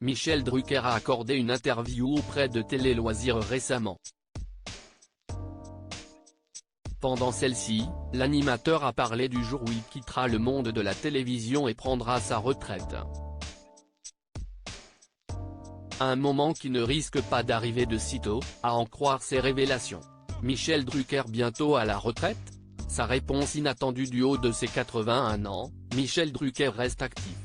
Michel Drucker a accordé une interview auprès de Télé Loisirs récemment. Pendant celle-ci, l'animateur a parlé du jour où il quittera le monde de la télévision et prendra sa retraite. Un moment qui ne risque pas d'arriver de sitôt, à en croire ses révélations. Michel Drucker bientôt à la retraite? Sa réponse inattendue du haut de ses 81 ans, Michel Drucker reste actif.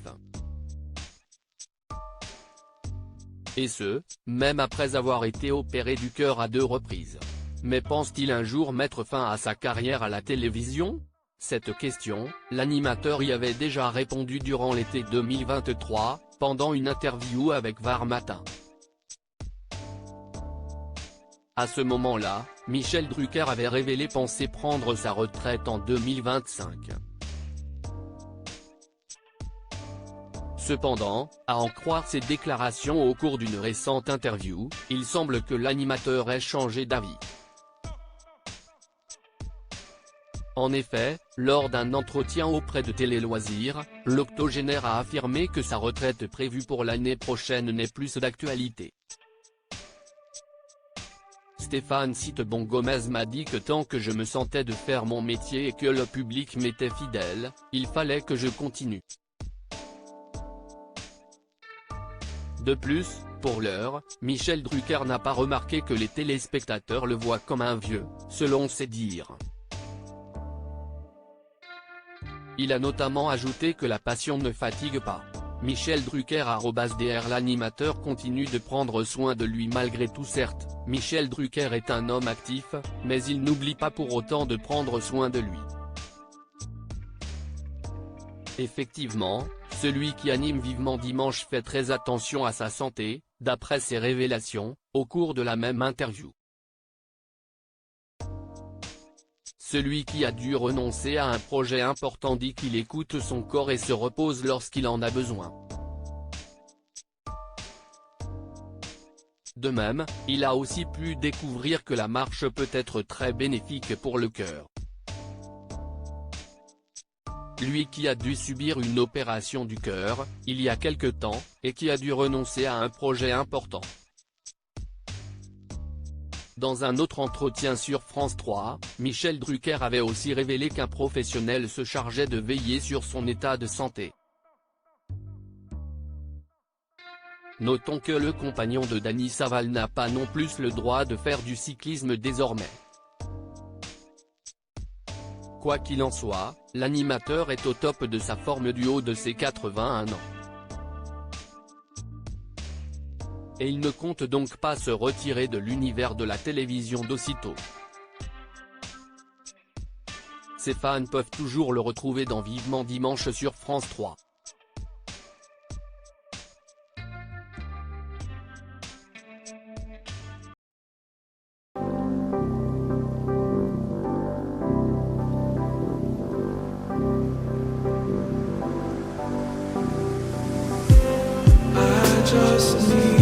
Et ce, même après avoir été opéré du cœur à 2 reprises. Mais pense-t-il un jour mettre fin à sa carrière à la télévision? Cette question, l'animateur y avait déjà répondu durant l'été 2023, pendant une interview avec VAR Matin. À ce moment-là, Michel Drucker avait révélé penser prendre sa retraite en 2025. Cependant, à en croire ses déclarations au cours d'une récente interview, il semble que l'animateur ait changé d'avis. En effet, lors d'un entretien auprès de Télé Loisirs, l'octogénaire a affirmé que sa retraite prévue pour l'année prochaine n'est plus d'actualité. Stéphane Citebon Gomez m'a dit que tant que je me sentais de faire mon métier et que le public m'était fidèle, il fallait que je continue. De plus, pour l'heure, Michel Drucker n'a pas remarqué que les téléspectateurs le voient comme un vieux, selon ses dires. Il a notamment ajouté que la passion ne fatigue pas. Michel Drucker @dr L'animateur continue de prendre soin de lui malgré tout. Certes, Michel Drucker est un homme actif, mais il n'oublie pas pour autant de prendre soin de lui. Effectivement, celui qui anime Vivement Dimanche fait très attention à sa santé, d'après ses révélations, au cours de la même interview. Celui qui a dû renoncer à un projet important dit qu'il écoute son corps et se repose lorsqu'il en a besoin. De même, il a aussi pu découvrir que la marche peut être très bénéfique pour le cœur. Lui qui a dû subir une opération du cœur, il y a quelque temps, et qui a dû renoncer à un projet important. Dans un autre entretien sur France 3, Michel Drucker avait aussi révélé qu'un professionnel se chargeait de veiller sur son état de santé. Notons que le compagnon de Dany Saval n'a pas non plus le droit de faire du cyclisme désormais. Quoi qu'il en soit, l'animateur est au top de sa forme du haut de ses 81 ans. Et il ne compte donc pas se retirer de l'univers de la télévision d'aussitôt. Ses fans peuvent toujours le retrouver dans Vivement Dimanche sur France 3. I just need